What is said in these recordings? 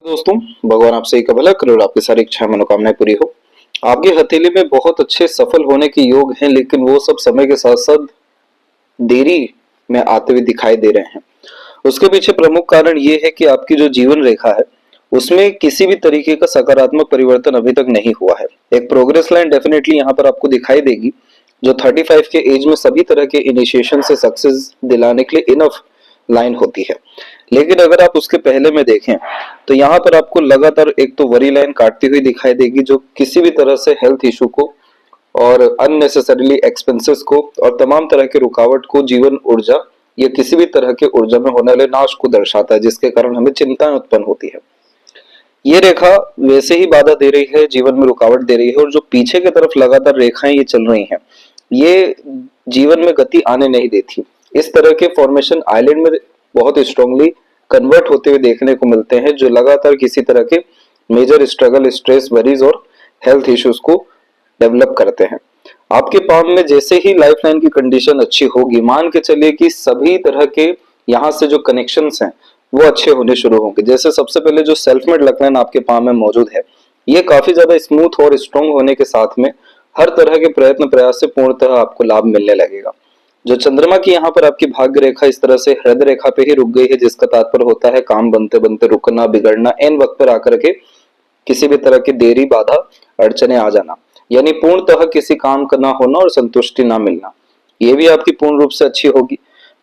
दोस्तों, भगवान आपसे ही का भला करे और आपकी सारी इच्छाएं मनोकामनाएं पूरी हो। आपकी हथेली में बहुत अच्छे सफल होने के योग हैं, लेकिन वो सब समय के साथ साथ देरी में आते हुए दिखाई दे रहे हैं। उसके पीछे प्रमुख कारण ये है कि आपकी जो जीवन रेखा है उसमें किसी भी तरीके का सकारात्मक परिवर्तन अभी तक नहीं हुआ है। एक प्रोग्रेस लाइन डेफिनेटली यहाँ पर आपको दिखाई देगी, जो 35 के एज में सभी तरह के इनिशिएशन से सक्सेस दिलाने के लिए इनफ लाइन होती है। लेकिन अगर आप उसके पहले में देखें तो यहाँ पर आपको लगातार एक तो वरी लाइन काटती हुई दिखाई देगी, जो किसी भी तरह से हेल्थ इशू को और अननेसेसरीली एक्सपेंसेस को और तमाम तरह के रुकावट को, जीवन ऊर्जा या किसी भी तरह के ऊर्जा में होने वाले नाश को दर्शाता है, जिसके कारण हमें चिंताएं उत्पन्न होती है। ये रेखा वैसे ही बाधा दे रही है, जीवन में रुकावट दे रही है, और जो पीछे की तरफ लगातार रेखाएं ये चल रही हैं ये जीवन में गति आने नहीं देती। इस तरह के फॉर्मेशन आइलैंड में बहुत स्ट्रांगली कन्वर्ट होते हुए देखने को मिलते हैं, जो लगातार किसी तरह के मेजर स्ट्रगल, स्ट्रेस, वरीज और हेल्थ इश्यूज को डेवलप करते हैं। आपके पाम में जैसे ही लाइफ लाइन की कंडीशन अच्छी होगी, मान के चलिए कि सभी तरह के यहाँ से जो कनेक्शंस हैं वो अच्छे होने शुरू होंगे। जैसे सबसे पहले जो सेल्फ मेड लक लाइन आपके पाम में मौजूद है, ये काफी ज्यादा स्मूथ और स्ट्रॉन्ग होने के साथ में हर तरह के प्रयत्न प्रयास से पूर्णतः आपको लाभ मिलने लगेगा। जो चंद्रमा की यहाँ पर आपकी भाग्य रेखा इस तरह से हृदय रेखा पे ही रुक गई है, जिसका तात्पर्य होता है काम बनते बनते रुकना, बिगड़ना, एन वक्त पर आकर के किसी भी तरह की देरी, बाधा, अड़चने आ जाना, यानी पूर्णतः किसी काम का ना होना और संतुष्टि ना मिलना, ये भी आपकी पूर्ण रूप से अच्छी होगी।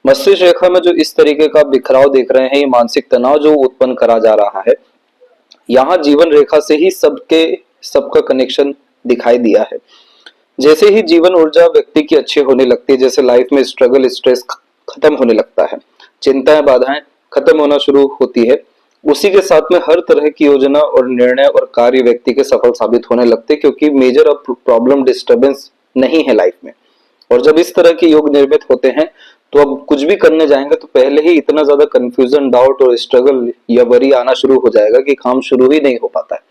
मस्तिष्क रेखा में जो इस तरीके का बिखराव देख रहे हैं, ये मानसिक तनाव जो उत्पन्न करा जा रहा है, यहाँ जीवन रेखा से ही सबका कनेक्शन दिखाई दिया है। जैसे ही जीवन ऊर्जा व्यक्ति की अच्छी होने लगती है, जैसे लाइफ में स्ट्रगल, स्ट्रेस खत्म होने लगता है, चिंताएं, बाधाएं खत्म होना शुरू होती है, उसी के साथ में हर तरह की योजना और निर्णय और कार्य व्यक्ति के सफल साबित होने लगते हैं, क्योंकि मेजर अब प्रॉब्लम डिस्टर्बेंस नहीं है लाइफ में। और जब इस तरह के योग निर्मित होते हैं तो अब कुछ भी करने जाएंगे तो पहले ही इतना ज्यादा कंफ्यूजन, डाउट और स्ट्रगल या वरी आना शुरू हो जाएगा कि काम शुरू ही नहीं हो पाता है।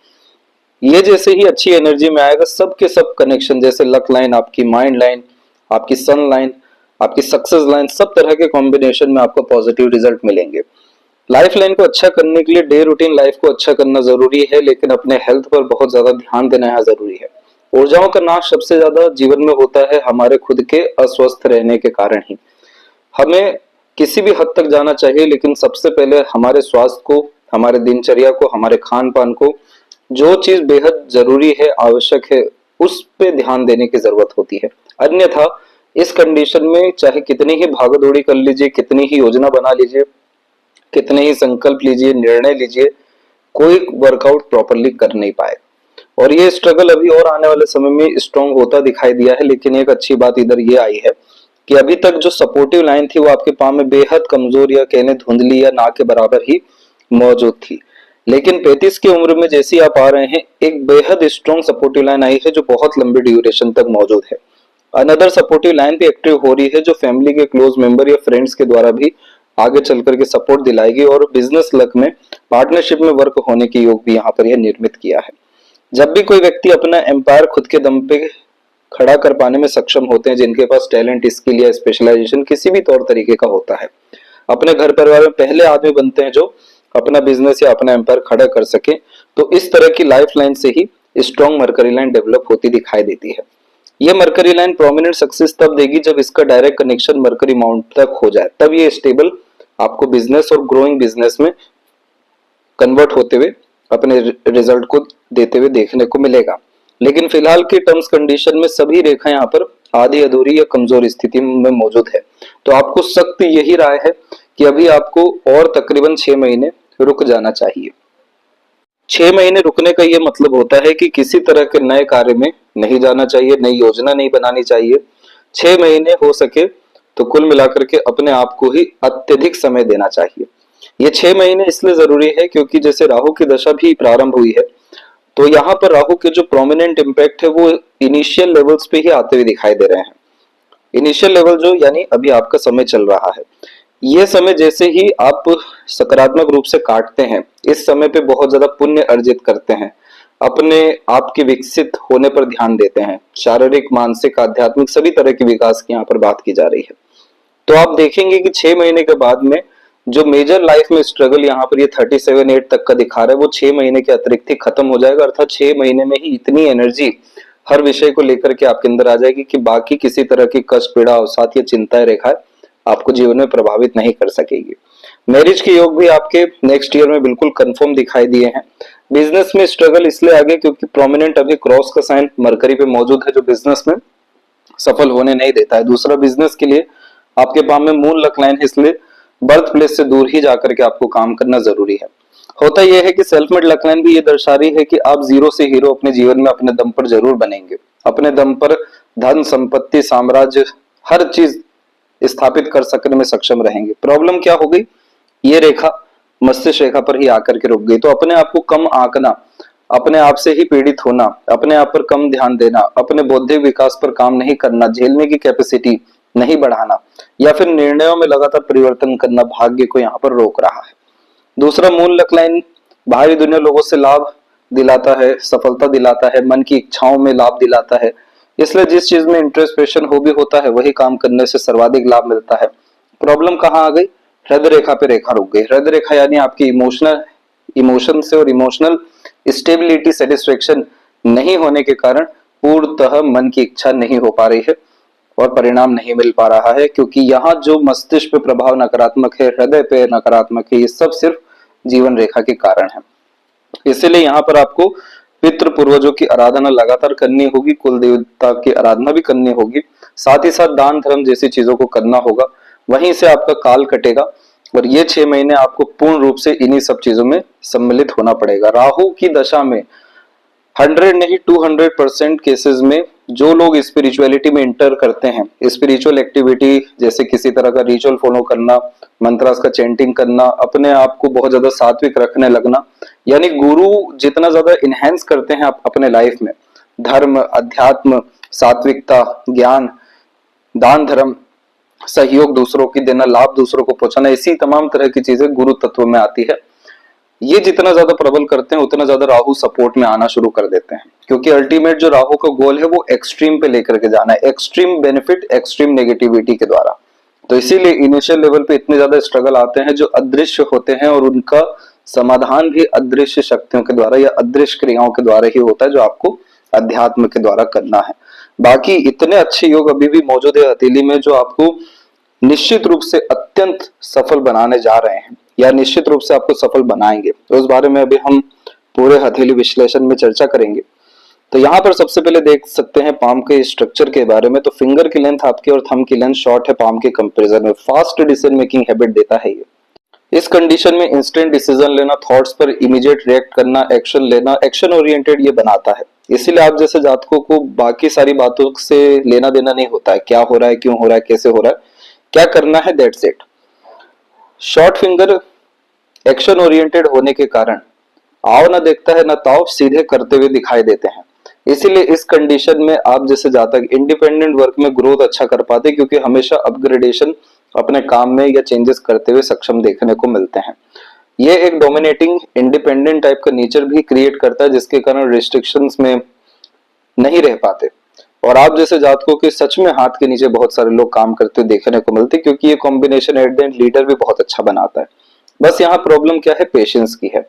ये जैसे ही अच्छी एनर्जी में आएगा, सबके सब कनेक्शन, जैसे लक लाइन, आपकी माइंड लाइन, आपकी सन लाइन, आपकी सक्सेस लाइन, सब तरह के कॉम्बिनेशन में आपको पॉजिटिव रिजल्ट मिलेंगे। लाइफ लाइन को अच्छा करने के लिए डे रूटीन लाइफ को अच्छा करना जरूरी है, लेकिन अपने हेल्थ पर बहुत ज्यादा ध्यान देना यहाँ जरूरी है। ऊर्जाओं का नाश सबसे ज्यादा जीवन में होता है हमारे खुद के अस्वस्थ रहने के कारण ही। हमें किसी भी हद तक जाना चाहिए, लेकिन सबसे पहले हमारे स्वास्थ्य को, हमारे दिनचर्या को, हमारे खान पान को, जो चीज बेहद जरूरी है, आवश्यक है, उस पे ध्यान देने की जरूरत होती है। अन्यथा इस कंडीशन में चाहे कितनी ही भागदौड़ी कर लीजिए, कितनी ही योजना बना लीजिए, कितने ही संकल्प लीजिए, निर्णय लीजिए, कोई वर्कआउट प्रॉपरली कर नहीं पाए। और ये स्ट्रगल अभी और आने वाले समय में स्ट्रॉन्ग होता दिखाई दिया है। लेकिन एक अच्छी बात इधर ये आई है कि अभी तक जो सपोर्टिव लाइन थी वो आपके पाम में बेहद कमजोर या कहने धुंधली या ना के बराबर ही मौजूद थी। लेकिन 35 की उम्र में जैसे ही आप आ रहे हैं, एक बेहद स्ट्रॉन्ग सपोर्टिव लाइन आई है जो बहुत लंबी ड्यूरेशन तक मौजूद है। अनदर सपोर्टिव लाइन भी एक्टिव हो रही है, जो फैमिली के क्लोज मेंबर या फ्रेंड्स के द्वारा भी आगे चल करके सपोर्ट दिलाएगी, और बिजनेस लक में पार्टनरशिप में वर्क होने के योग भी यहाँ पर यह निर्मित किया है। जब भी कोई व्यक्ति अपना एम्पायर खुद के दम पे खड़ा कर पाने में सक्षम होते हैं, जिनके पास टैलेंट, स्किल या स्पेशलाइजेशन किसी भी तौर तरीके का होता है, अपने घर परिवार में पहले आदमी बनते हैं जो अपना बिजनेस या अपना एम्पायर खड़ा कर सके, तो इस तरह की लाइफ लाइन से ही स्ट्रॉन्ग मरकरी लाइन डेवलप होती दिखाई देती है। ये मरकरी लाइन प्रोमिनेंट सक्सेस तब देगी जब इसका डायरेक्ट कनेक्शन मरकरी माउंट तक हो जाए, तब ये स्टेबल आपको बिजनेस और ग्रोइंग बिजनेस में कन्वर्ट होते हुए अपने रिजल्ट को देते हुए देखने को मिलेगा। लेकिन फिलहाल की टर्म्स कंडीशन में सभी रेखा यहाँ पर आधी अधूरी या कमजोर स्थिति में मौजूद है। तो आपको सख्त यही राय है कि अभी आपको और तकरीबन 6 महीने रुक जाना चाहिए। 6 महीने रुकने का ये मतलब होता है कि किसी तरह के नए कार्य में नहीं जाना चाहिए, नई योजना नहीं बनानी चाहिए। 6 महीने हो सके तो कुल मिलाकर के अपने आप को ही अत्यधिक समय देना चाहिए। ये 6 महीने इसलिए जरूरी है क्योंकि जैसे राहु की दशा भी प्रारंभ हुई है, तो यहाँ पर राहु के जो प्रोमिनेंट इम्पैक्ट है वो इनिशियल लेवल्स पे ही आते हुए दिखाई दे रहे हैं। इनिशियल लेवल जो यानी अभी आपका समय चल रहा है, ये समय जैसे ही आप सकारात्मक रूप से काटते हैं, इस समय पे बहुत ज्यादा पुण्य अर्जित करते हैं, अपने आप के विकसित होने पर ध्यान देते हैं, शारीरिक, मानसिक, आध्यात्मिक सभी तरह के विकास की यहाँ पर बात की जा रही है, तो आप देखेंगे कि 6 महीने के बाद में जो मेजर लाइफ में स्ट्रगल यहाँ पर ये 37-8 तक का दिखा रहा है, वो 6 महीने के अतिरिक्त ही खत्म हो जाएगा। अर्थात 6 महीने में ही इतनी एनर्जी हर विषय को लेकर के आपके अंदर आ जाएगी कि बाकी किसी तरह की कष्ट, पीड़ा, अवसाद या चिंताएं, रेखाएं आपको जीवन में प्रभावित नहीं कर सकेगी। मैरिज के योग भी आपके नेक्स्ट ईयर में बिल्कुल कंफर्म दिखाई दिए हैं। बिजनेस में स्ट्रगल इसलिए आ गया क्योंकि प्रोमिनेंट अभी क्रॉस का साइन मरकरी पे मौजूद है, जो बिजनेस में सफल होने नहीं देता है। दूसरा, बिजनेस के लिए आपके पाम में मून लक लाइन है, इसलिए बर्थ प्लेस से दूर ही जाकर के आपको काम करना जरूरी है। होता यह है कि सेल्फ मेड लक लाइन भी ये दर्शा रही है कि आप जीरो से हीरो अपने जीवन में अपने दम पर जरूर बनेंगे। अपने दम पर धन, संपत्ति, साम्राज्य, हर चीज स्थापित कर सकने में सक्षम रहेंगे। प्रॉब्लम क्या हो गई, ये रेखा मस्तिष्क रेखा पर ही आकर के रुक गई। तो अपने आप को कम आंकना, अपने आप से ही पीड़ित होना, अपने आप पर कम ध्यान देना, अपने बौद्धिक विकास पर काम नहीं करना, झेलने की कैपेसिटी नहीं बढ़ाना या फिर निर्णयों में लगातार परिवर्तन करना भाग्य को यहाँ पर रोक रहा है। दूसरा, मूल लक लाइन बाहरी दुनिया लोगों से लाभ दिलाता है, सफलता दिलाता है, मन की इच्छाओं में लाभ दिलाता है, इसलिए जिस चीज में इंटरेस्ट, पैशन, हॉबी होता है वही काम करने से सर्वाधिक लाभ मिलता है। प्रॉब्लम कहाँ आ गई, हृदय रेखा पे रेखा रुक गई। हृदय रेखा यानी आपकी इमोशन से और इमोशनल स्टेबिलिटी, सेटिस्फेक्शन नहीं होने के कारण पूर्णतः मन की इच्छा नहीं हो पा रही है और परिणाम नहीं मिल पा रहा है, क्योंकि यहाँ जो मस्तिष्क पे प्रभाव नकारात्मक है, हृदय पे नकारात्मक है, ये सब सिर्फ जीवन रेखा के कारण है। इसीलिए यहाँ पर आपको पितृ पूर्वजों की आराधना लगातार करनी होगी, कुल देवता की आराधना भी करनी होगी, साथ ही साथ दान धर्म जैसी चीजों को करना होगा। वहीं से आपका काल कटेगा और ये 6 महीने आपको पूर्ण रूप से इन्हीं सब चीजों में सम्मिलित होना पड़ेगा। राहु की दशा में 100 नहीं 200% केसेस में जो लोग स्पिरिचुअलिटी में इंटर करते हैं, स्पिरिचुअल एक्टिविटी जैसे किसी तरह का रिचुअल फॉलो करना, मंत्रास का चैंटिंग करना, अपने आप को बहुत ज्यादा सात्विक रखने लगना, यानी गुरु जितना ज्यादा इनहेंस करते हैं आप अपने लाइफ में, धर्म, अध्यात्म, सात्विकता, ज्ञान, दान धर्म, सहयोग दूसरों की देना, लाभ दूसरों को पहुंचाना, इसी तमाम तरह की चीजें गुरु तत्व में आती है। ये जितना ज्यादा प्रबल करते हैं उतना ज्यादा राहु सपोर्ट में आना शुरू कर देते हैं, क्योंकि अल्टीमेट जो राहु का गोल है वो एक्सट्रीम पे लेकर के जाना है, एक्सट्रीम बेनिफिट एक्सट्रीम नेगेटिविटी के द्वारा। तो इसीलिए इनिशियल लेवल पे इतने ज्यादा स्ट्रगल आते हैं जो अदृश्य होते हैं और उनका समाधान भी अदृश्य शक्तियों के द्वारा या अदृश्य क्रियाओं के द्वारा ही होता है, जो आपको अध्यात्म के द्वारा करना है। बाकी इतने अच्छे योग अभी भी मौजूद है हथेली में, जो आपको निश्चित रूप से अत्यंत सफल बनाने जा रहे हैं या निश्चित रूप से आपको सफल बनाएंगे। तो उस बारे में अभी हम पूरे हथेली विश्लेषण में चर्चा करेंगे। तो यहाँ पर सबसे पहले देख सकते हैं पाम के स्ट्रक्चर के बारे में। तो फिंगर की लेंथ आपकी और थंब की लेंथ शॉर्ट है पाम के कंपैरिजन में। फास्ट डिसीजन मेकिंग हैबिट देता है ये। इस कंडीशन में इंस्टेंट डिसीजन लेना, थॉट्स पर इमीडिएट रिएक्ट करना, एक्शन लेना, एक्शन ओरिएंटेड ये बनाता है। इसीलिए आप जैसे जातकों को बाकी सारी बातों से लेना देना नहीं होता है, क्या हो रहा है, क्यों हो रहा है, कैसे हो रहा है, क्या करना है, that's it. Short finger action oriented होने के कारण आओ ना देखता है ना ताओ, सीधे करते हुए दिखाई देते हैं। इसीलिए इस कंडीशन में आप जैसे जातक इंडिपेंडेंट वर्क में ग्रोथ अच्छा कर पाते, क्योंकि हमेशा अपग्रेडेशन अपने काम में या चेंजेस करते हुए सक्षम देखने को मिलते हैं। ये एक डोमिनेटिंग इंडिपेंडेंट टाइप का नेचर भी क्रिएट करता है, जिसके कारण रिस्ट्रिक्शंस में नहीं रह पाते। और आप जैसे जातकों के सच में हाथ के नीचे बहुत सारे लोग काम करते हुए देखने को मिलते, क्योंकि ये combination at the end leader भी बहुत अच्छा बनाता है। बस यहाँ प्रॉब्लम क्या है, पेशेंस की है।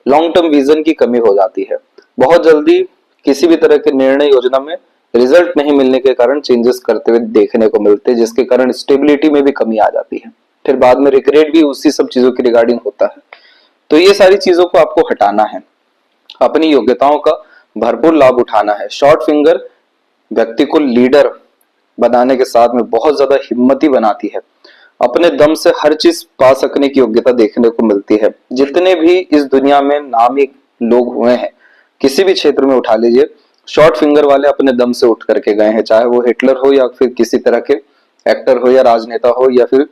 लॉन्ग टर्म विजन की कमी हो जाती है। बहुत जल्दी किसी भी तरह के निर्णय योजना में रिजल्ट नहीं मिलने के कारण चेंजेस करते हुए देखने को मिलते हैं, जिसके कारण स्टेबिलिटी में भी कमी आ जाती है। फिर बाद में रिग्रेट भी उसी सब चीजों की रिगार्डिंग होता है। तो ये सारी चीजों को आपको हटाना है, अपनी योग्यताओं का भरपूर लाभ उठाना है। शॉर्ट फिंगर व्यक्ति को लीडर बनाने के साथ में बहुत ज्यादा हिम्मती बनाती है। अपने दम से हर चीज पा सकने की योग्यता देखने को मिलती है। जितने भी इस दुनिया में नामी लोग हुए हैं, किसी भी क्षेत्र में उठा लीजिए, शॉर्ट फिंगर वाले अपने दम से उठ करके गए हैं, चाहे वो हिटलर हो या फिर किसी तरह के एक्टर हो या राजनेता हो या फिर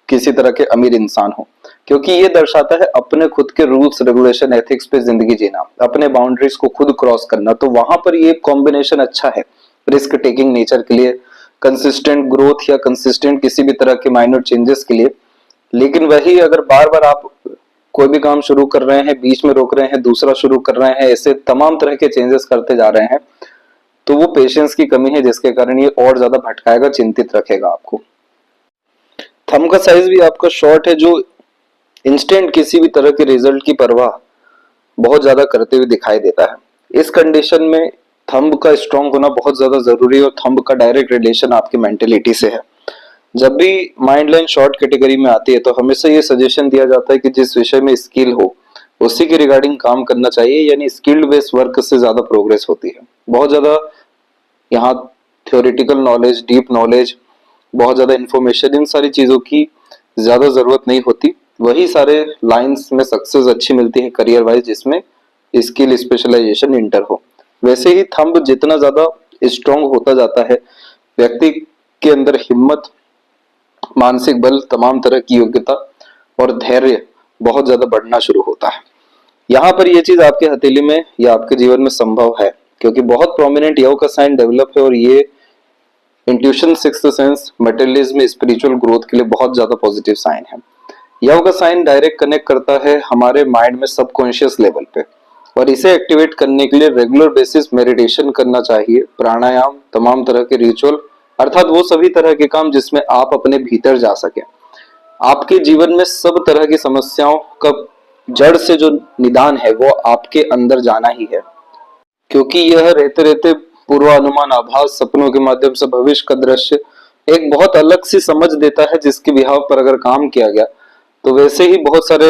किसी तरह के अमीर इंसान हो। क्योंकि ये दर्शाता है अपने खुद के रूल्स, रेगुलेशन, एथिक्स पे जिंदगी जीना, अपने बाउंड्रीज को खुद क्रॉस करना। तो वहां पर ये कॉम्बिनेशन अच्छा है रिस्क टेकिंग नेचर के लिए, कंसिस्टेंट ग्रोथ या कंसिस्टेंट किसी भी तरह के माइनर चेंजेस के लिए। लेकिन वही अगर बार बार आप कोई भी काम शुरू कर रहे हैं, बीच में रोक रहे हैं, दूसरा शुरू कर रहे हैं, ऐसे तमाम तरह के चेंजेस करते जा रहे हैं, तो वो पेशेंस की कमी है, जिसके कारण ये और ज्यादा भटकाएगा, चिंतित रखेगा आपको। थंब का साइज भी आपका शॉर्ट है, जो इंस्टेंट किसी भी तरह के रिजल्ट की परवाह बहुत ज्यादा करते हुए दिखाई देता है। इस कंडीशन में थंब का स्ट्रांग होना बहुत ज्यादा जरूरी है और थंब का डायरेक्ट रिलेशन आपकी मेंटेलिटी से है। जब भी माइंड लाइन शॉर्ट कैटेगरी में आती है तो हमेशा ये सजेशन दिया जाता है कि जिस विषय में स्किल हो उसी के रिगार्डिंग काम करना चाहिए, यानी स्किल्ड बेस्ड वर्क से ज्यादा प्रोग्रेस होती है। बहुत ज्यादा यहाँ थ्योरेटिकल नॉलेज, डीप नॉलेज, बहुत ज्यादा इंफॉर्मेशन, इन सारी चीजों की ज्यादा जरूरत नहीं होती। वही सारे लाइंस में सक्सेस अच्छी मिलती है करियर वाइज जिसमें स्किल स्पेशलाइजेशन इंटर हो। वैसे ही थंब जितना ज्यादा स्ट्रांग होता जाता है, व्यक्ति के अंदर हिम्मत, मानसिक बल, तमाम तरह की योग्यता और धैर्य बहुत ज्यादा बढ़ना शुरू होता है। यहाँ पर यह चीज आपके हथेली में या आपके जीवन में संभव है क्योंकि बहुत प्रोमिनेंट यव का साइन डेवलप है और ये intuition, sixth sense, materialism, spiritual growth के लिए बहुत ज्यादा पॉजिटिव साइन है। यव का साइन डायरेक्ट कनेक्ट करता है हमारे माइंड में सबकॉन्शियस लेवल पे और इसे एक्टिवेट करने के लिए रेगुलर बेसिस मेडिटेशन करना चाहिए, प्राणायाम, तमाम तरह के रिचुअल, अर्थात वो सभी तरह के काम जिसमें आप अपने भीतर जा सके। आपके जीवन में सब तरह की समस्याओं का जड़ से जो निदान है वो आपके अंदर जाना ही है, क्योंकि यह रहते रहते पूर्वानुमान, आभास, सपनों के माध्यम से भविष्य का दृश्य एक बहुत अलग सी समझ देता है जिसके बिहाव पर अगर काम किया गया तो वैसे ही बहुत सारे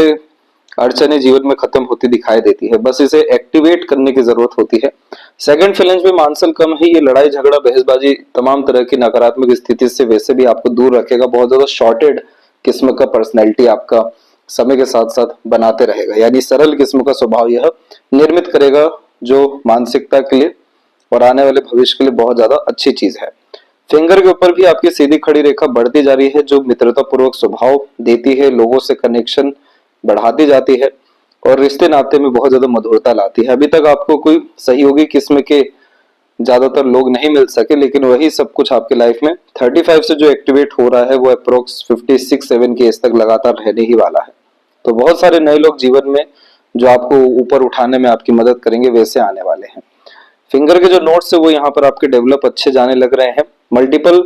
अड़चने जीवन में खत्म होती दिखाई देती है। बस इसे एक्टिवेट करने की जरूरत होती है। सेकंड फैलेंज में मानसल कम है, ये लड़ाई झगड़ा, बहसबाजी, तमाम तरह की नकारात्मक स्थिति से वैसे भी आपको दूर रखेगा। बहुत ज्यादा शॉर्टेड किस्म का पर्सनैलिटी आपका समय के साथ साथ बनाते रहेगा, यानी सरल किस्म का स्वभाव यह निर्मित करेगा जो मानसिकता के लिए और आने वाले भविष्य के लिए बहुत ज्यादा अच्छी चीज है। फिंगर के ऊपर भी आपकी सीधी खड़ी रेखा बढ़ती जा रही है जो मित्रता पूर्वक स्वभाव देती है, लोगों से कनेक्शन बढ़ाती जाती है और रिश्ते नाते में बहुत ज्यादा मधुरता लाती है। अभी तक आपको कोई सहयोगी किस्म के ज्यादातर लोग नहीं मिल सके, लेकिन वही सब कुछ आपके लाइफ में 35 से जो एक्टिवेट हो रहा है वो अप्रोक्स 56-7 की एज तक लगातार रहने ही वाला है। तो बहुत सारे नए लोग जीवन में जो आपको ऊपर उठाने में आपकी मदद करेंगे वैसे आने वाले हैं। फिंगर के जो नोट्स है वो यहाँ पर आपके डेवलप अच्छे जाने लग रहे हैं। मल्टीपल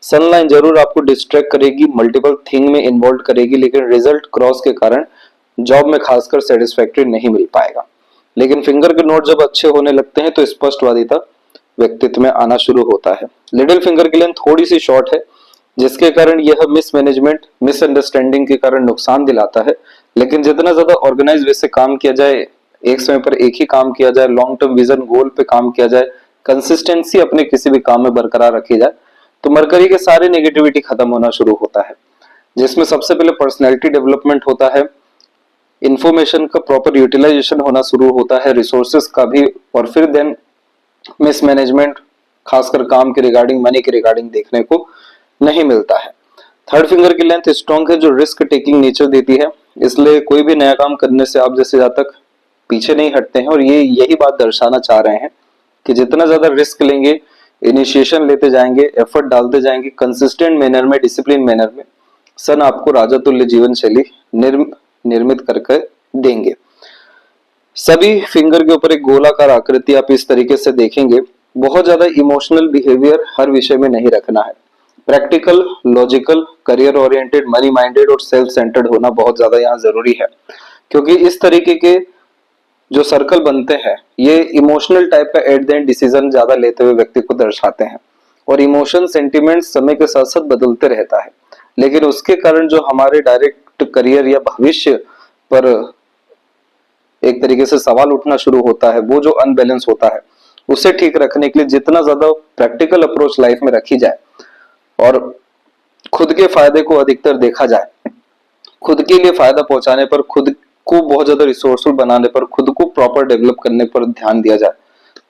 सनलाइन जरूर आपको डिस्ट्रैक्ट करेगी, मल्टीपल थिंग में इन्वॉल्व करेगी, लेकिन रिजल्ट क्रॉस के कारण जॉब में खासकर सेटिस्फैक्टरी नहीं मिल पाएगा। लेकिन फिंगर के नोट जब अच्छे होने लगते हैं तो स्पष्टवादिता व्यक्तित्व में आना शुरू होता है। लिटिल फिंगर की लेंथ थोड़ी सी शॉर्ट है जिसके कारण यह मिसमैनेजमेंट, मिसअंडरस्टैंडिंग के कारण नुकसान दिलाता है, लेकिन जितना ज्यादा ऑर्गेनाइज वैसे काम किया जाए, एक समय पर एक ही काम किया जाए, लॉन्ग टर्म विजन गोल पे काम किया जाए, कंसिस्टेंसी अपने किसी भी काम में बरकरार रखी जाए तो मरकरी के सारे नेगेटिविटी खत्म होना शुरू होता है, जिसमें सबसे पहले पर्सनैलिटी डेवलपमेंट होता है, इंफॉर्मेशन का प्रॉपर यूटिलाइजेशन होना शुरू होता है, रिसोर्सेस का भी, और फिर देन मिसमैनेजमेंट, खासकर काम के रिगार्डिंग, मनी के रिगार्डिंग देखने को नहीं मिलता है। थर्ड फिंगर की लेंथ स्ट्रॉन्ग है जो रिस्क टेकिंग नेचर देती है, इसलिए कोई भी नया काम करने से आप जैसे जातक पीछे नहीं हटते हैं और ये यही बात दर्शाना चाह रहे हैं कि जितना ज्यादा रिस्क लेंगे, इनिशिएशन लेते जाएंगे, एफर्ट डालते जाएंगे, कंसिस्टेंट मैनर में, डिसिप्लिन मैनर में, सन आपको राजा तुल्य जीवन शैली निर्मित करके देंगे। सभी फिंगर के ऊपर एक गोलाकार आकृति आप इस तरीके से देखेंगे। बहुत ज्यादा इमोशनल बिहेवियर हर विषय में नहीं रखना है। Practical, logical, career oriented, money minded और सेल्फ सेंटर्ड होना बहुत ज्यादा यहाँ जरूरी है, क्योंकि इस तरीके के जो सर्कल बनते हैं ये इमोशनल टाइप का एट द एंड डिसीजन ज्यादा लेते हुए व्यक्ति को दर्शाते हैं और इमोशन, सेंटिमेंट समय के साथ साथ बदलते रहता है, लेकिन उसके कारण जो हमारे डायरेक्ट करियर या भविष्य पर एक तरीके से सवाल उठना शुरू होता है, वो जो अनबैलेंस होता है, उसे ठीक रखने के लिए जितना ज्यादा प्रैक्टिकल अप्रोच लाइफ में रखी जाए और खुद के फायदे को अधिकतर देखा जाए, खुद के लिए फायदा पहुंचाने पर, खुद को बहुत ज्यादा रिसोर्सफुल बनाने पर, खुद को प्रॉपर डेवलप करने पर ध्यान दिया जाए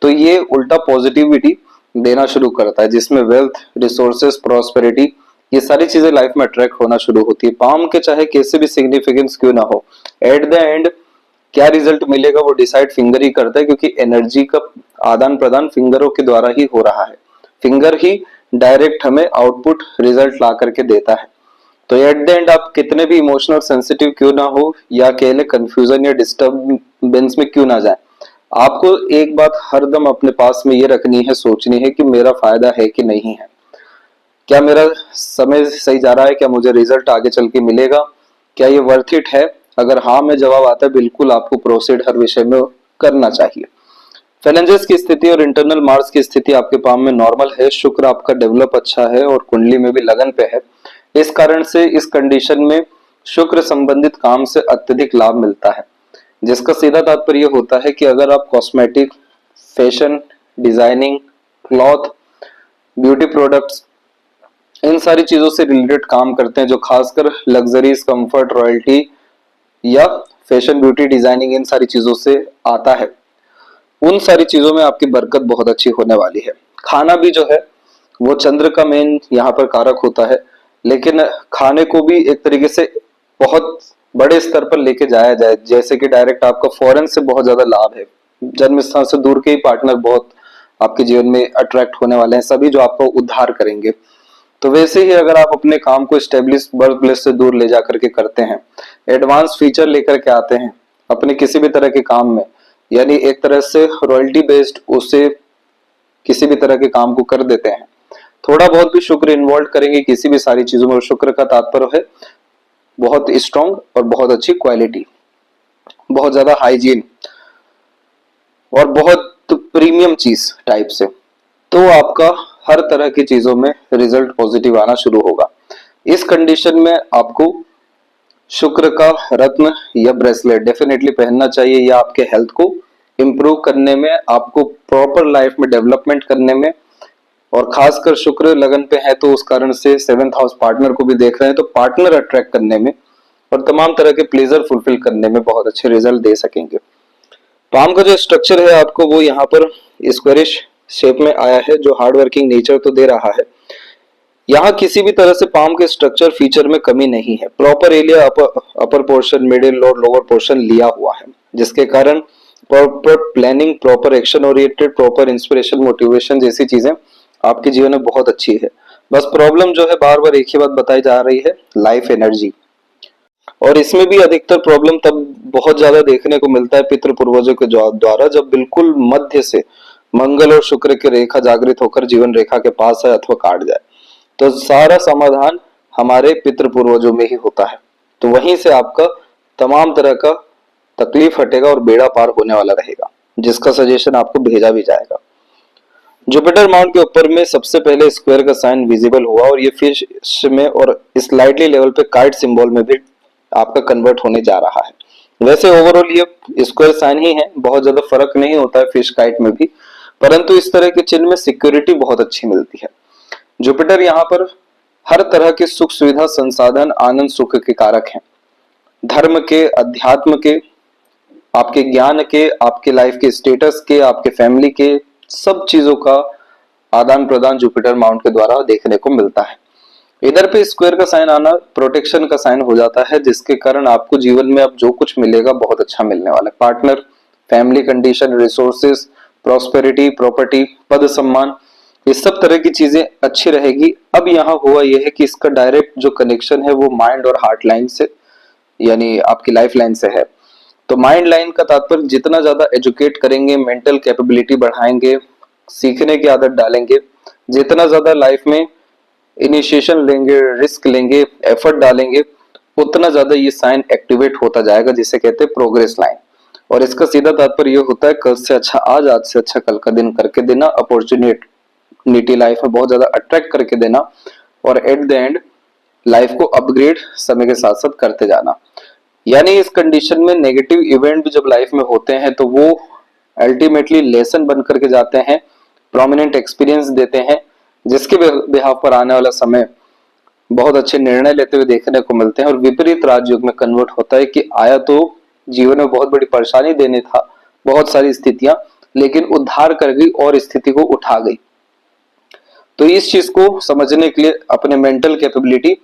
तो ये उल्टा पॉजिटिविटी देना शुरू करता है, जिसमें वेल्थ, रिसोर्सेस, प्रॉस्पेरिटी, ये सारी चीजें लाइफ में अट्रैक्ट होना शुरू होती है। पाम के चाहे कैसे भी सिग्निफिकेंस क्यों ना हो, एट द एंड क्या रिजल्ट मिलेगा वो डिसाइड फिंगर ही करता है, क्योंकि एनर्जी का आदान प्रदान फिंगरों के द्वारा ही हो रहा है। फिंगर ही डायरेक्ट हमें आउटपुट रिजल्ट ला करके देता है। तो एट द एंड आप कितने भी इमोशनल सेंसिटिव क्यों ना हो या कहले कंफ्यूजन या डिस्टर्बेंस में क्यों ना जाए, आपको एक बात हरदम अपने पास में ये रखनी है, सोचनी है कि मेरा फायदा है कि नहीं है, क्या मेरा समय सही जा रहा है, क्या मुझे रिजल्ट आगे चल के मिलेगा, क्या ये वर्थ इट है, अगर हाँ में जवाब आता है, बिल्कुल आपको प्रोसीड हर विषय में करना चाहिए। फैलेंजेस की स्थिति और इंटरनल मार्स की स्थिति आपके पाम में नॉर्मल है। शुक्र आपका डेवलप अच्छा है और कुंडली में भी लगन पे है। इस कारण से इस कंडीशन में शुक्र संबंधित काम से अत्यधिक लाभ मिलता है, जिसका सीधा तात्पर्य होता है कि अगर आप cosmetic, fashion, designing, cloth, beauty products, इन सारी चीजों से रिलेटेड काम करते हैं, जो खासकर लग्जरीज, कंफर्ट, रॉयल्टी या फैशन, ब्यूटी, डिजाइनिंग, इन सारी चीजों से आता है, उन सारी चीजों में आपकी बरकत बहुत अच्छी होने वाली है। खाना भी जो है वो चंद्र का मेन यहाँ पर कारक होता है, लेकिन खाने को भी एक तरीके से बहुत बड़े स्तर पर लेके जाया जाए, जैसे कि डायरेक्ट आपका फॉरेन से बहुत ज्यादा लाभ है। जन्म स्थान से दूर के ही पार्टनर बहुत आपके जीवन में अट्रैक्ट होने वाले हैं, सभी जो आपको उद्धार करेंगे। तो वैसे ही अगर आप अपने काम को स्टेब्लिश बर्थ प्लेस से दूर ले जाकर के करते हैं, एडवांस फीचर लेकर के आते हैं अपने किसी भी तरह के काम में, यानी एक तरह से रॉयल्टी बेस्ड उसे किसी भी तरह के काम को कर देते हैं, थोड़ा बहुत भी शुक्र इन्वॉल्व करेंगे किसी भी सारी चीजों में, और शुक्र का तात्पर्य है बहुत स्ट्रॉन्ग और बहुत अच्छी क्वालिटी, बहुत ज्यादा हाइजीन और बहुत प्रीमियम चीज टाइप से, तो आपका हर तरह की चीजों में रिजल्ट पॉजिटिव आना शुरू होगा। इस कंडीशन में आपको शुक्र का रत्न या ब्रेसलेट डेफिनेटली पहनना चाहिए। यह आपके हेल्थ को इम्प्रूव करने में, आपको प्रॉपर लाइफ में डेवलपमेंट करने में, और खासकर शुक्र लगन पे है तो उस कारण से 7th हाउस पार्टनर को भी देख रहे हैं, तो पार्टनर अट्रैक्ट करने में और तमाम तरह के प्लेजर फुलफिल करने में बहुत अच्छे रिजल्ट दे सकेंगे। पाम का जो स्ट्रक्चर है आपको वो यहाँ पर स्क्वायरिश शेप में आया है, जो हार्ड वर्किंग नेचर तो दे रहा है। यहाँ किसी भी तरह से पाम के स्ट्रक्चर फीचर में कमी नहीं है। Proper area, upper portion, middle और लोअर पोर्शन लिया हुआ है, जिसके कारण proper planning, proper action oriented, proper inspiration, motivation जैसी चीजें आपके जीवन में बहुत अच्छी है। बस प्रॉब्लम जो है, बार बार एक ही बात बताई जा रही है, लाइफ एनर्जी। और इसमें भी अधिकतर प्रॉब्लम तब बहुत ज्यादा देखने को मिलता है पितृ पूर्वजों के द्वारा, जब बिल्कुल मध्य से मंगल और शुक्र की रेखा जागृत होकर जीवन रेखा के पास है अथवा काट जाए, तो सारा समाधान हमारे पितृ पूर्वजों में ही होता है। तो वहीं से आपका तमाम तरह का तकलीफ हटेगा और बेड़ा पार होने वाला रहेगा, जिसका सजेशन आपको भेजा भी जाएगा। जुपिटर माउंट के ऊपर में सबसे पहले स्क्वायर का साइन विजिबल हुआ, और ये फिश में और स्लाइटली लेवल पे काइट सिंबल में भी आपका कन्वर्ट होने जा रहा है। वैसे ओवरऑल ये स्क्वायर साइन ही है, बहुत ज्यादा फर्क नहीं होता है फिश काइट में भी, परंतु इस तरह के चिन्ह में सिक्योरिटी बहुत अच्छी मिलती है। जुपिटर यहाँ पर हर तरह के सुख सुविधा, संसाधन, आनंद, सुख के कारक हैं। धर्म के, अध्यात्म के, आपके ज्ञान के, आपके लाइफ के स्टेटस के, आपके फैमिली के, सब चीजों का आदान प्रदान जुपिटर माउंट के द्वारा देखने को मिलता है। इधर पे स्क्वायर का साइन आना प्रोटेक्शन का साइन हो जाता है, जिसके कारण आपको जीवन में अब जो कुछ मिलेगा बहुत अच्छा मिलने वाला है। Partner, family condition, resources, prosperity, property, पद सम्मान, ये सब तरह की चीजें अच्छी रहेगी। अब यहाँ हुआ यह है कि इसका डायरेक्ट जो कनेक्शन है वो माइंड और हार्ट लाइन से, यानी आपकी लाइफ लाइन से है। तो माइंड लाइन का तात्पर्य जितना ज्यादा एजुकेट करेंगे, मेंटल कैपेबिलिटी बढ़ाएंगे, सीखने की आदत डालेंगे, जितना ज्यादा लाइफ में इनिशिएशन लेंगे, रिस्क लेंगे, एफर्ट डालेंगे, उतना ज्यादा ये साइन एक्टिवेट होता जाएगा, जिसे कहते हैं प्रोग्रेस लाइन। और इसका सीधा तात्पर्य ये होता है, कल से अच्छा आज से अच्छा कल का दिन करके देना, अपॉर्चुनिटी लाइफ में बहुत ज्यादा अट्रैक्ट करके देना, और एट द एंड लाइफ को अपग्रेड समय के साथ साथ करते जाना। यानी इस कंडीशन में नेगेटिव इवेंट भी जब लाइफ में होते हैं तो वो अल्टीमेटली लेसन बन करके जाते हैं, प्रोमिनेंट एक्सपीरियंस देते हैं, जिसके बिहाफ पर आने वाला समय बहुत अच्छे निर्णय लेते हुए देखने को मिलते हैं। और विपरीत राजयोग में कन्वर्ट होता है कि आया तो जीवन में बहुत बड़ी परेशानी देने था, बहुत सारी स्थितियां, लेकिन उद्धार कर गई और स्थिति को उठा गई। तो इस चीज को समझने के लिए अपने मेंटल कैपेबिलिटी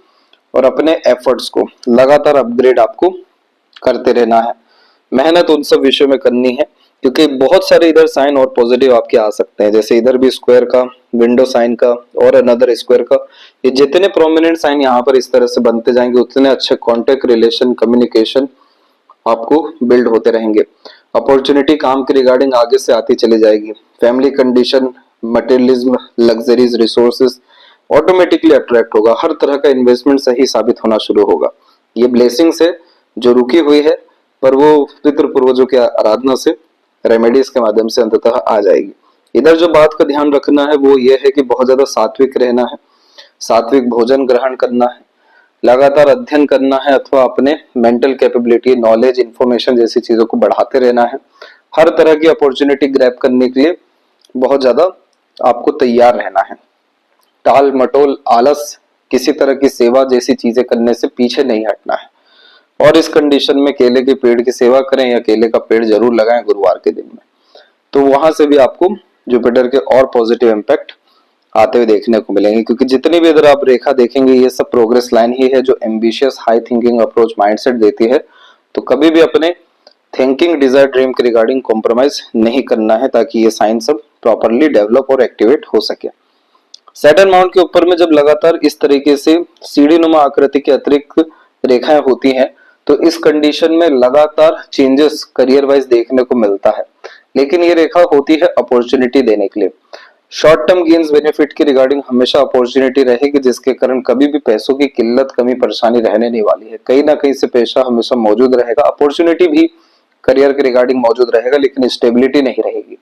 और अपने एफर्ट्स को लगातार अपग्रेड आपको करते रहना है। मेहनत उन सब विषयों में करनी है, क्योंकि बहुत सारे इधर साइन और पॉजिटिव आपके आ सकते हैं, जैसे इधर भी स्क्वायर का, विंडो साइन का और अनदर स्क्वायर का। ये जितने प्रोमिनेंट साइन यहाँ पर इस तरह से बनते जाएंगे, उतने अच्छे कॉन्टेक्ट, रिलेशन, कम्युनिकेशन आपको बिल्ड होते रहेंगे। अपॉर्चुनिटी काम के रिगार्डिंग आगे से आती चली जाएगी। Family condition, materialism, luxuries, resources automatically attract होगा। हर तरह का इन्वेस्टमेंट सही साबित होना शुरू होगा। ये ब्लेसिंग्स है जो रुकी हुई है, पर वो पितृ पूर्वजों की आराधना से, रेमेडीज के माध्यम से अंततः आ जाएगी। इधर जो बात का ध्यान रखना है वो ये है कि बहुत ज्यादा सात्विक रहना है, सात्विक भोजन ग्रहण करना है, लगातार अध्ययन करना है अथवा अपने मेंटल कैपेबिलिटी, नॉलेज, इंफॉर्मेशन जैसी चीजों को बढ़ाते रहना है। हर तरह की अपॉर्चुनिटी ग्रैब करने के लिए बहुत ज्यादा आपको तैयार रहना है। टाल मटोल, आलस, किसी तरह की सेवा जैसी चीजें करने से पीछे नहीं हटना है। और इस कंडीशन में केले के पेड़ की सेवा करें या केले का पेड़ जरूर लगाएं गुरुवार के दिन में, तो वहां से भी आपको जुपिटर के और पॉजिटिव इम्पैक्ट आते हुए देखने को मिलेंगे। क्योंकि जितनी भी इधर आप रेखा देखेंगे ये सब प्रोग्रेस लाइन ही है जो ambitious high thinking approach mindset देती है। तो कभी भी अपने थिंकिंग, डिजायर, ड्रीम के रिगार्डिंग कॉम्प्रोमाइज नहीं करना है ताकि ये साइन सब प्रॉपरली डेवलप और एक्टिवेट हो सके। सैटर्न माउंट के ऊपर में जब लगातार इस तरीके से सीढ़ी नुमा आकृति के अतिरिक्त रेखाएं होती हैं तो इस कंडीशन में लगातार चेंजेस करियर वाइज देखने को मिलता है। लेकिन ये रेखा होती है अपॉर्चुनिटी देने के लिए। शॉर्ट टर्म गेन्स बेनिफिट की रिगार्डिंग हमेशा अपॉर्चुनिटी रहेगी, जिसके कारण कभी भी पैसों की किल्लत, कमी, परेशानी रहने नहीं वाली है। कहीं ना कहीं से पैसा हमेशा मौजूद रहेगा, अपॉर्चुनिटी भी करियर के रिगार्डिंग मौजूद रहेगा, लेकिन स्टेबिलिटी नहीं रहेगी।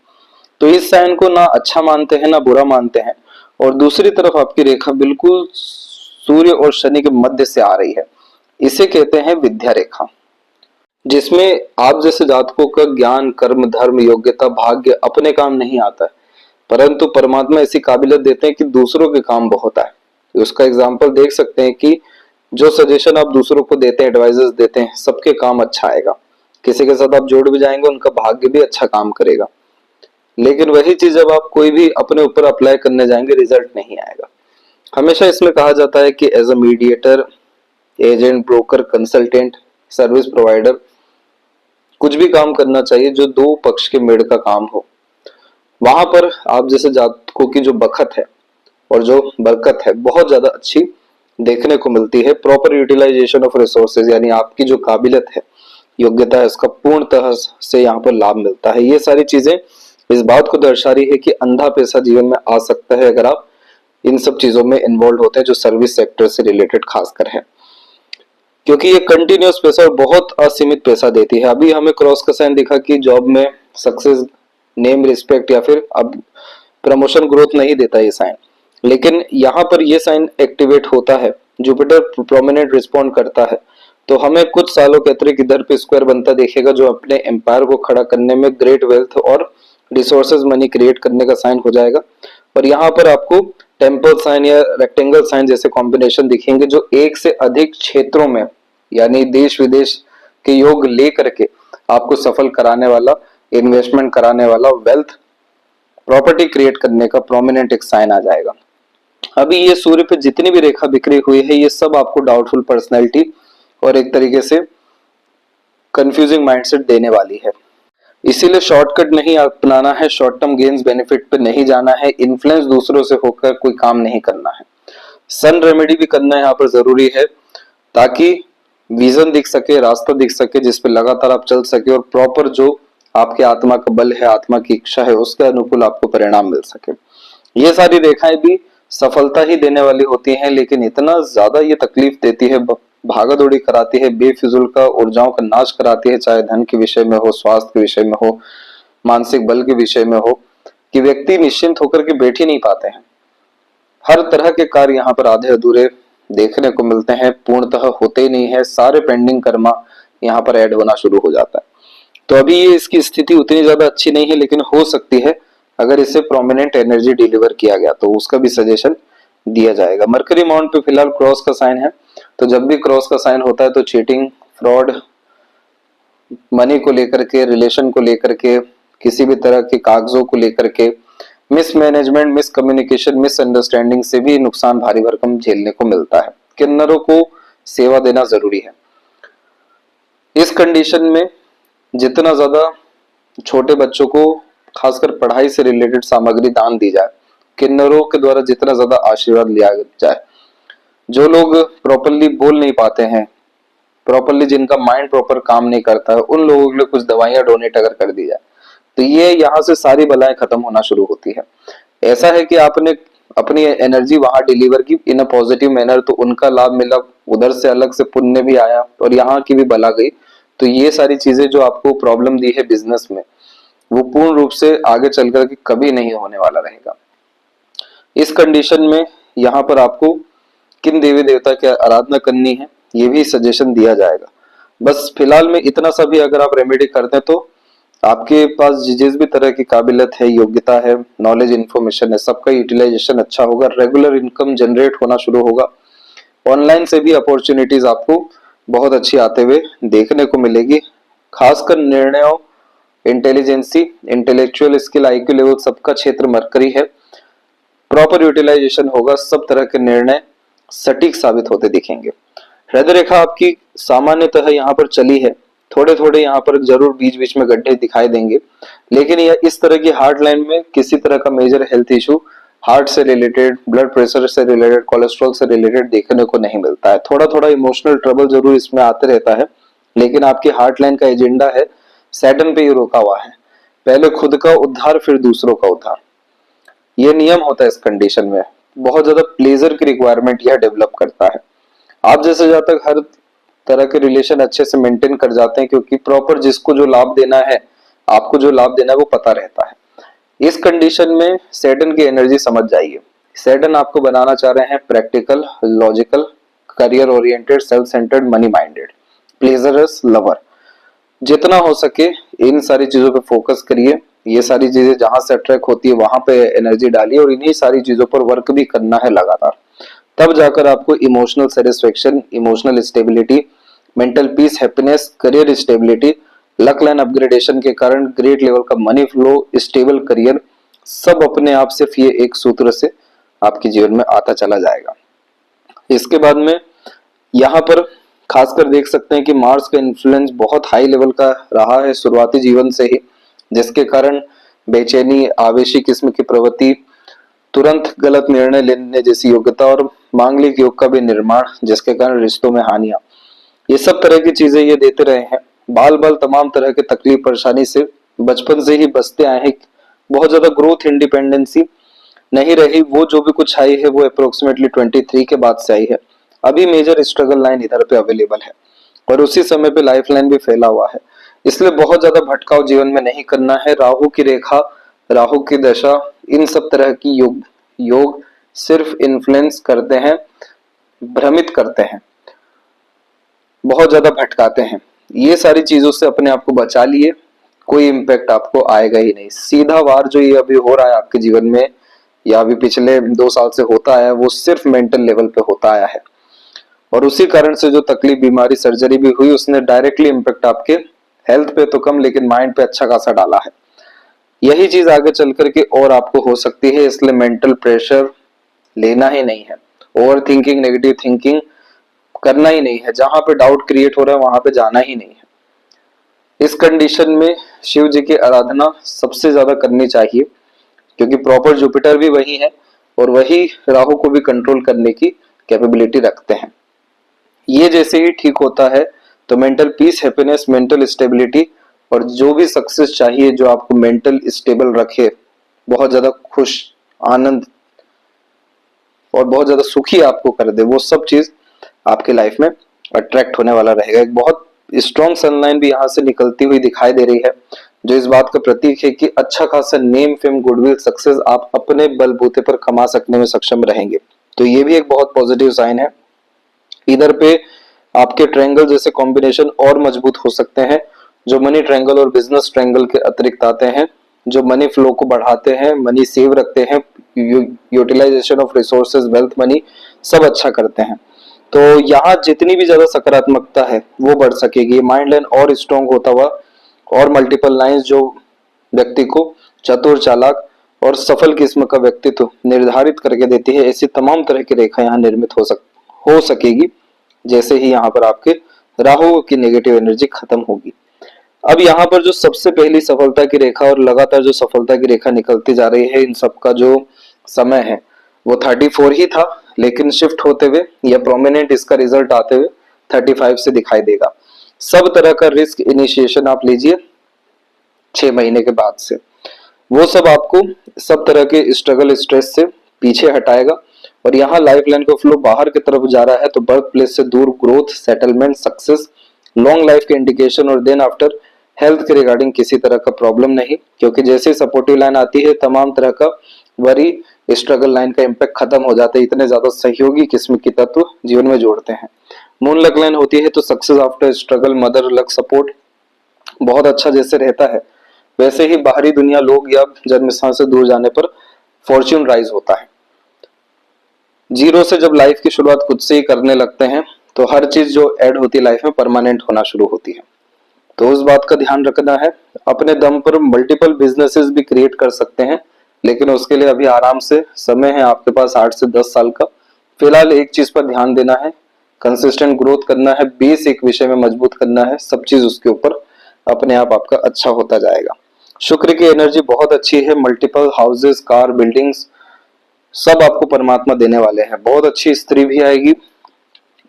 तो इस साइन को ना अच्छा मानते हैं ना बुरा मानते हैं। और दूसरी तरफ आपकी रेखा बिल्कुल सूर्य और शनि के मध्य से आ रही है, इसे कहते हैं विद्या रेखा, जिसमें आप जैसे जातकों का ज्ञान, कर्म, धर्म, योग्यता, भाग्य अपने काम नहीं आता है, परंतु परमात्मा ऐसी काबिलियत देते हैं कि दूसरों के काम बहुत आए। उसका एग्जाम्पल देख सकते हैं कि जो सजेशन आप दूसरों को देते हैं, एडवाइजर्स देते हैं, सबके काम अच्छा आएगा। किसी के साथ आप जोड़ भी जाएंगे उनका भाग्य भी अच्छा काम करेगा। लेकिन वही चीज जब आप कोई भी अपने ऊपर अप्लाई करने जाएंगे रिजल्ट नहीं आएगा। हमेशा इसमें कहा जाता है कि as a mediator, agent, broker, consultant, service provider कुछ भी काम करना चाहिए जो दो पक्ष के मेड़ का काम हो। वहां पर आप जैसे जातकों की जो बखत है और जो बरकत है बहुत ज्यादा अच्छी देखने को मिलती है। प्रॉपर यूटिलाइजेशन ऑफ रिसोर्सेज, यानी आपकी जो काबिलियत है, योग्यता है, उसका पूर्णतः से यहाँ पर लाभ मिलता है। ये सारी चीजें इस बात को दर्शा रही है कि अंधा पैसा जीवन में आ सकता है अगर आप इन सब चीजों में इन्वॉल्व होते हैं जो सर्विस सेक्टर से रिलेटेड खासकर है, क्योंकि ये कंटिन्यूस पैसा और बहुत असीमित पैसा देती है। अभी हमें क्रॉस का साइन दिखा कि जॉब में सक्सेस, नेम, रिस्पेक्ट या फिर अब प्रमोशन, ग्रोथ नहीं देता ये साइन, लेकिन यहाँ पर ये साइन एक्टिवेट होता है, जुपिटर प्रोमिनेंट रिस्पॉन्ड करता है, तो हमें कुछ सालों के अतिरिक्त इधर पे स्क्वायर बनता देखेगा जो अपने एम्पायर को खड़ा करने में ग्रेट वेल्थ और रिसोर्सेज, मनी क्रिएट करने का साइन हो जाएगा। और यहाँ पर आपको टेम्पल साइन या रेक्टेंगल साइन जैसे कॉम्बिनेशन दिखेंगे जो एक से अधिक क्षेत्रों में, यानी देश विदेश के योग ले करके आपको सफल कराने वाला, इन्वेस्टमेंट कराने वाला, वेल्थ, प्रॉपर्टी क्रिएट करने का प्रोमिनेंट एक साइन आ जाएगा। अभी ये सूर्य पे जितनी भी रेखा बिखरी हुई है ये सब आपको डाउटफुल पर्सनैलिटी और एक तरीके से कंफ्यूजिंग माइंडसेट देने वाली है। इसीलिए शॉर्टकट नहीं अपनाना है, शॉर्ट टर्म गेन्स बेनिफिट पे नहीं जाना है, इन्फ्लुएंस दूसरों से होकर कोई काम नहीं करना है। सन रेमेडी भी करना यहाँ पर जरूरी है ताकि विजन दिख सके, रास्ता दिख सके जिस पे लगातार आप चल सके और प्रॉपर जो आपके आत्मा का बल है, आत्मा की इच्छा है, उसके अनुकूल आपको परिणाम मिल सके। ये सारी रेखाएं भी सफलता ही देने वाली होती हैं, लेकिन इतना ज्यादा ये तकलीफ देती है, भागा दौड़ी कराती है, बेफिजूल का ऊर्जाओं का नाश कराती है, चाहे धन के विषय में हो, स्वास्थ्य के विषय में हो, मानसिक बल के विषय में हो, कि व्यक्ति निश्चिंत होकर के बैठ ही नहीं पाते हैं। हर तरह के कार्य यहाँ पर आधे अधूरे देखने को मिलते हैं, पूर्णतः होते ही नहीं है, सारे पेंडिंग कर्मा यहाँ पर ऐड होना शुरू हो जाता है। तो अभी ये इसकी स्थिति उतनी ज्यादा अच्छी नहीं है, लेकिन हो सकती है अगर इसे प्रोमिनेंट एनर्जी डिलीवर किया गया तो उसका भी सजेशन दिया जाएगा। मरकरी माउंट पे फिलहाल क्रॉस का साइन है, तो जब भी क्रॉस का साइन होता है तो चीटिंग, फ्रॉड, मनी को लेकर के, रिलेशन को लेकर के, किसी भी तरह के कागजों को लेकर के, मिसमैनेजमेंट, मिसकम्युनिकेशन, मिसअंडरस्टैंडिंग से भी नुकसान भारी भरकम झेलने को मिलता है। किन्नरों को सेवा देना जरूरी है। इस कंडीशन में जितना ज्यादा छोटे बच्चों को खासकर पढ़ाई से रिलेटेड सामग्री दान दी जाए, किन्नरों के द्वारा जितना ज्यादा आशीर्वाद लिया जाए, जो लोग प्रॉपरली बोल नहीं पाते हैं, प्रॉपरली जिनका माइंड प्रॉपर काम नहीं करता है, उन लोगों के लिए कुछ दवाइयां डोनेट अगर कर दी जाए तो ये यहाँ से सारी बलाएं खत्म होना शुरू होती है। ऐसा है कि आपने अपनी एनर्जी वहां डिलीवर की इन अ पॉजिटिव मैनर, तो उनका लाभ मिला, उधर से अलग से पुण्य भी आया और यहाँ की भी बला गई। तो ये सारी चीजें जो आपको प्रॉब्लम दी है बिजनेस में, वो पूर्ण रूप से आगे चल कर के कभी नहीं होने वाला रहेगा। इस कंडीशन में यहाँ पर आपको किन देवी देवता की आराधना करनी है ये भी सजेशन दिया जाएगा। बस फिलहाल में इतना सा भी अगर आप रेमेडी करते हैं तो आपके पास जिस भी तरह की काबिलियत है, योग्यता है, नॉलेज, इन्फॉर्मेशन है, सबका यूटिलाइजेशन अच्छा होगा, रेगुलर इनकम जनरेट होना शुरू होगा। ऑनलाइन से भी अपॉर्चुनिटीज आपको बहुत अच्छी आते हुए देखने को मिलेगी। खासकर निर्णयों, intelligence, intellectual skill, IQ level सबका क्षेत्र मरकरी है। प्रॉपर यूटिलाइजेशन होगा, सब तरह के निर्णय सटीक साबित होते दिखेंगे। हृदय रेखा आपकी सामान्यतः यहाँ पर चली है, थोड़े थोड़े यहाँ पर जरूर बीच बीच में गड्ढे दिखाई देंगे, लेकिन यह इस तरह की हार्ट लाइन में किसी तरह का मेजर हेल्थ इशू, हार्ट से रिलेटेड, ब्लड प्रेशर से रिलेटेड, कोलेस्ट्रॉल से रिलेटेड देखने को नहीं मिलता है। थोड़ा थोड़ा इमोशनल ट्रबल जरूर इसमें आते रहता है, लेकिन आपकी हार्ट लाइन का एजेंडा है, सैटर्न पे ही रुका हुआ है, पहले खुद का उद्धार फिर दूसरों का उद्धार। ये नियम होता है इस कंडीशन में। बहुत ज्यादा प्लेजर की रिक्वायरमेंट यह डेवलप करता है। आप जैसे जातक हर तरह के रिलेशन अच्छे से मेंटेन कर जाते हैं, क्योंकि प्रॉपर जिसको जो लाभ देना है, आपको जो लाभ देना है वो पता रहता है। इस कंडीशन में सैटर्न की एनर्जी समझ जाइए। सैटर्न आपको बनाना चाह रहे हैं practical, logical, career oriented, self centred, money minded, pleasures lover. जितना हो सके इन सारी चीजों पे फोकस करिए। ये सारी चीजें जहां से अट्रैक्ट होती है वहां पे एनर्जी डालिए और इन्हीं सारी चीजों पर वर्क भी करना है लगातार। तब जाकर आपको emotional satisfaction, emotional stability, mental peace, happiness, career stability, luck line upgradation के कारण ग्रेट लेवल का मनी फ्लो, स्टेबल करियर, सब अपने आप सिर्फ ये एक सूत्र से आपके जीवन में आता चला जाएगा। इसके बाद में यहाँ पर खासकर देख सकते हैं कि मार्स का इन्फ्लुएंस बहुत हाई लेवल का रहा है शुरुआती जीवन से ही, जिसके कारण बेचैनी, आवेशी किस्म की प्रवृत्ति, तुरंत गलत निर्णय लेने जैसी योग्यता और मांगलिक योग का भी निर्माण, जिसके कारण रिश्तों में हानियां, ये सब तरह की चीजें ये देते रहे हैं। बाल बाल तमाम तरह के तकलीफ परेशानी से बचपन से ही बचते आए हैं। बहुत ज्यादा ग्रोथ, इंडिपेंडेंसी नहीं रही। वो जो भी कुछ आई है वो अप्रोक्सीमेटली 23 के बाद से आई है। अभी मेजर स्ट्रगल लाइन इधर पे अवेलेबल है और उसी समय पे लाइफ लाइन भी फैला हुआ है। इसलिए बहुत ज्यादा भटकाव जीवन में नहीं करना है। राहु की रेखा, राहु की दशा, इन सब तरह की योग सिर्फ इन्फ्लुएंस करते हैं, भ्रमित करते हैं, बहुत ज्यादा भटकाते हैं। ये सारी चीजों से अपने आप को बचा लिए, कोई इम्पैक्ट आपको आएगा ही नहीं। सीधा वार जो ये अभी हो रहा है आपके जीवन में या अभी पिछले 2 साल से होता है, वो सिर्फ मेंटल लेवल पे होता आया है और उसी कारण से जो तकलीफ, बीमारी, सर्जरी भी हुई, उसने डायरेक्टली इम्पैक्ट आपके हेल्थ पे तो कम लेकिन माइंड पे अच्छा खासा डाला है। यही चीज आगे चल करके और आपको हो सकती है, इसलिए मेंटल प्रेशर लेना ही नहीं है। ओवर थिंकिंग, नेगेटिव थिंकिंग करना ही नहीं है। जहां पे डाउट क्रिएट हो रहा है वहां पे जाना ही नहीं है। इस कंडीशन में शिव जी की आराधना सबसे ज्यादा करनी चाहिए, क्योंकि प्रॉपर जुपिटर भी वही है और वही राहु को भी कंट्रोल करने की कैपेबिलिटी रखते हैं। ये जैसे ही ठीक होता है तो mental peace, happiness, mental stability और जो भी सक्सेस चाहिए जो आपको मेंटल स्टेबल रखे, बहुत ज्यादा खुश, आनंद और बहुत ज्यादा सुखी आपको कर दे, वो सब चीज आपके लाइफ में अट्रैक्ट होने वाला रहेगा। एक बहुत स्ट्रॉन्ग सनलाइन भी यहाँ से निकलती हुई दिखाई दे रही है, जो इस बात का प्रतीक है कि अच्छा खासा नेम, फेम, गुडविल, सक्सेस आप अपने बलबूते पर कमा सकने में सक्षम रहेंगे। तो ये भी एक बहुत पॉजिटिव साइन है। इधर पे आपके ट्रायंगल जैसे कॉम्बिनेशन और मजबूत हो सकते हैं, जो मनी ट्रायंगल और बिजनेस ट्रायंगल के अतिरिक्त आते हैं, जो मनी फ्लो को बढ़ाते हैं, मनी सेव रखते हैं, utilisation of resources, wealth, money सब अच्छा करते हैं। तो यहाँ जितनी भी ज्यादा सकारात्मकता है वो बढ़ सकेगी। माइंड लाइन और स्ट्रॉन्ग होता हुआ और मल्टीपल लाइंस जो व्यक्ति को चतुर, चालाक और सफल किस्म का व्यक्तित्व निर्धारित करके देती है, ऐसी तमाम तरह की रेखा यहाँ निर्मित हो सकेगी जैसे ही यहाँ पर आपके राहु की नेगेटिव एनर्जी खत्म होगी। अब यहाँ पर जो सबसे पहली सफलता की रेखा और लगातार जो सफलता की रेखा निकलती जा रही है, इन सबका जो समय है वो 34 ही था, लेकिन शिफ्ट होते हुए या प्रोमिनेंट इसका रिजल्ट आते हुए 35 से दिखाई देगा। सब तरह का रिस्क इनिशिएशन आप लीजिए 6 महीने के बाद से, वो सब आपको सब तरह के स्ट्रगल, स्ट्रेस से पीछे हटाएगा। और यहाँ लाइफ लाइन का फ्लो बाहर की तरफ जा रहा है, तो बर्थ प्लेस से दूर growth, settlement, success, long life के इंडिकेशन। और देन आफ्टर हेल्थ के रिगार्डिंग किसी तरह का प्रॉब्लम नहीं, क्योंकि जैसे सपोर्टिव लाइन आती है तमाम तरह का वरी स्ट्रगल लाइन का इम्पैक्ट खत्म हो जाता है। इतने ज्यादा सहयोगी किस्म की तत्व जीवन में जोड़ते हैं। मून लक लाइन होती है तो success after struggle, mother luck support बहुत अच्छा जैसे रहता है, वैसे ही बाहरी दुनिया, लोग या जन्म स्थान से दूर जाने पर फॉर्च्यून राइज होता है। जीरो से जब लाइफ की शुरुआत खुद से ही करने लगते हैं तो हर चीज जो ऐड होती है लाइफ में परमानेंट होना शुरू होती है। तो उस बात का ध्यान रखना है। अपने दम पर मल्टीपल बिजनेसेस भी क्रिएट कर सकते हैं, लेकिन उसके लिए अभी आराम से समय है आपके पास 8 से 10 साल का। फिलहाल एक चीज पर ध्यान देना है, कंसिस्टेंट ग्रोथ करना है, बेस एक विषय में मजबूत करना है, सब चीज उसके ऊपर अपने आप आपका अच्छा होता जाएगा। शुक्र की एनर्जी बहुत अच्छी है, मल्टीपल हाउसेस, कार, बिल्डिंग्स सब आपको परमात्मा देने वाले हैं। बहुत अच्छी स्त्री भी आएगी,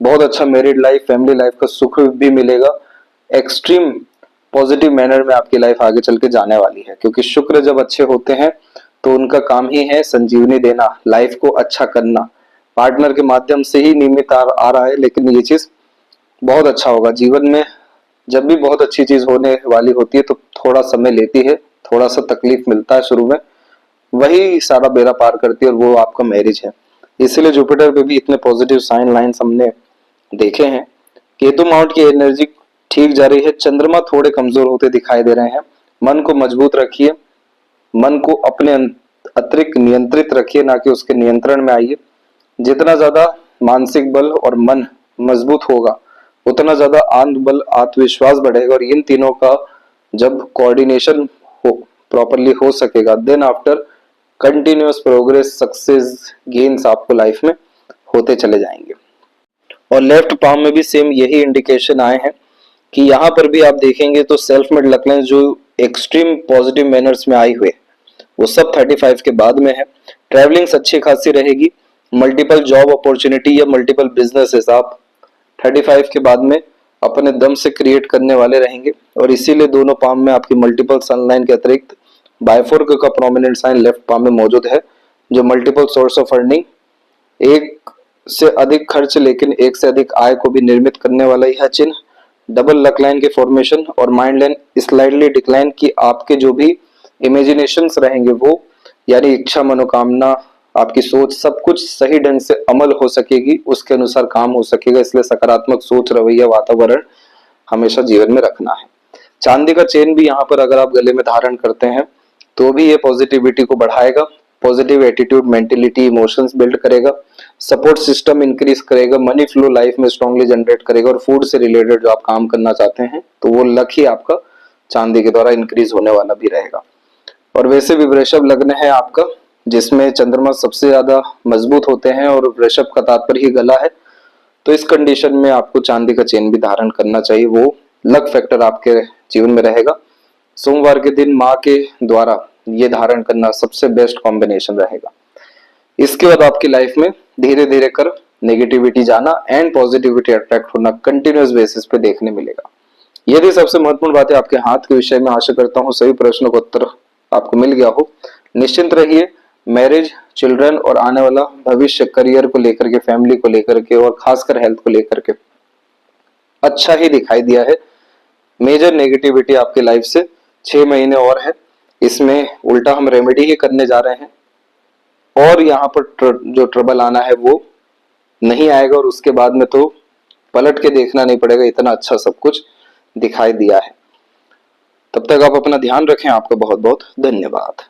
बहुत अच्छा मैरिड लाइफ, फैमिली लाइफ का सुख भी मिलेगा। एक्सट्रीम पॉजिटिव मैनर में आपकी लाइफ आगे चल के जाने वाली है, क्योंकि शुक्र जब अच्छे होते हैं तो उनका काम ही है संजीवनी देना, लाइफ को अच्छा करना। पार्टनर के माध्यम से ही नियमित आ रहा है, लेकिन ये चीज बहुत अच्छा होगा। जीवन में जब भी बहुत अच्छी चीज होने वाली होती है तो थोड़ा समय लेती है, थोड़ा सा तकलीफ मिलता है शुरू में, वही सारा बेड़ा पार करती है, और वो आपका मैरिज है। इसीलिए जुपिटर पे भी इतने पॉजिटिव साइन लाइन्स हमने देखे हैं। केतु माउंट की एनर्जी ठीक जा रही है, चंद्रमा थोड़े कमजोर होते दिखाई दे रहे हैं। मन को मजबूत रखिए, मन को अपने अतिरिक्त नियंत्रित रखिए, ना कि उसके नियंत्रण में आइए। जितना ज्यादा मानसिक बल और मन मजबूत होगा उतना ज्यादा आत्मबल, आत्मविश्वास बढ़ेगा। और इन तीनों का जब कोऑर्डिनेशन हो प्रॉपरली हो सकेगा, then after continuous progress, success, gains आपको लाइफ में होते चले जाएंगे। और लेफ्ट पाम में भी सेम यही इंडिकेशन आए हैं कि यहाँ पर भी आप देखेंगे तो सेल्फ मेड लक लाइन जो एक्सट्रीम पॉजिटिव मैनर्स में आई हुए वो सब 35 के बाद में है। ट्रैवलिंग्स अच्छी खासी रहेगी, मल्टीपल जॉब अपॉर्चुनिटी या मल्टीपल बिजनेसेस आप 35 के बाद में अपने दम से क्रिएट करने वाले रहेंगे। और इसीलिए दोनों पाम में आपकी मल्टीपल सनलाइन के अतिरिक्त बायफोर्क का प्रोमिनेंट साइन लेफ्ट पाम में मौजूद है, जो मल्टीपल सोर्स ऑफ अर्निंग, एक से अधिक खर्च लेकिन एक से अधिक आय को भी निर्मित करने वाला यह चिन्ह, डबल लक लाइन के फॉर्मेशन और माइंड लाइन स्लाइडली डिक्लाइन की आपके जो भी इमेजिनेशंस रहेंगे वो, यानी इच्छा, मनोकामना, आपकी सोच, सब कुछ सही ढंग से अमल हो सकेगी, उसके अनुसार काम हो सकेगा। इसलिए सकारात्मक सोच, रवैया, वातावरण हमेशा जीवन में रखना है। चांदी का चेन भी यहाँ पर अगर आप गले में धारण करते हैं तो भी ये पॉजिटिविटी को बढ़ाएगा, positive attitude, mentality, emotions build करेगा, सपोर्ट सिस्टम इंक्रीज करेगा, मनी फ्लो लाइफ में स्ट्रांगली जनरेट करेगा। और फूड से रिलेटेड जो आप काम करना चाहते हैं तो वो लक ही आपका चांदी के द्वारा इंक्रीज होने वाला भी रहेगा। और वैसे भी वृषभ लग्न है आपका, जिसमें चंद्रमा सबसे ज्यादा मजबूत होते हैं और वृषभ का तात्पर्य ही गला है, तो इस कंडीशन में आपको चांदी का चेन भी धारण करना चाहिए, वो लक फैक्टर आपके जीवन में रहेगा। सोमवार के दिन माँ के द्वारा ये धारण करना सबसे बेस्ट कॉम्बिनेशन रहेगा। इसके बाद आपकी लाइफ में धीरे धीरे कर नेगेटिविटी जाना एंड पॉजिटिविटी अट्रैक्ट होना कंटिन्यूअस बेसिस पे देखने मिलेगा। यदि सबसे महत्वपूर्ण बात है आपके हाथ के विषय में, आशा करता हूँ सभी प्रश्नों का उत्तर आपको मिल गया हो। निश्चिंत रहिए, मैरिज, चिल्ड्रन और आने वाला भविष्य, करियर को लेकर के, फैमिली को लेकर के और खासकर हेल्थ को लेकर के अच्छा ही दिखाई दिया है। मेजर नेगेटिविटी आपके लाइफ से 6 महीने और है, इसमें उल्टा हम रेमेडी ही करने जा रहे हैं। और यहाँ पर जो ट्रबल आना है वो नहीं आएगा, और उसके बाद में तो पलट के देखना नहीं पड़ेगा, इतना अच्छा सब कुछ दिखाई दिया है। तब तक आप अपना ध्यान रखें। आपका बहुत बहुत धन्यवाद।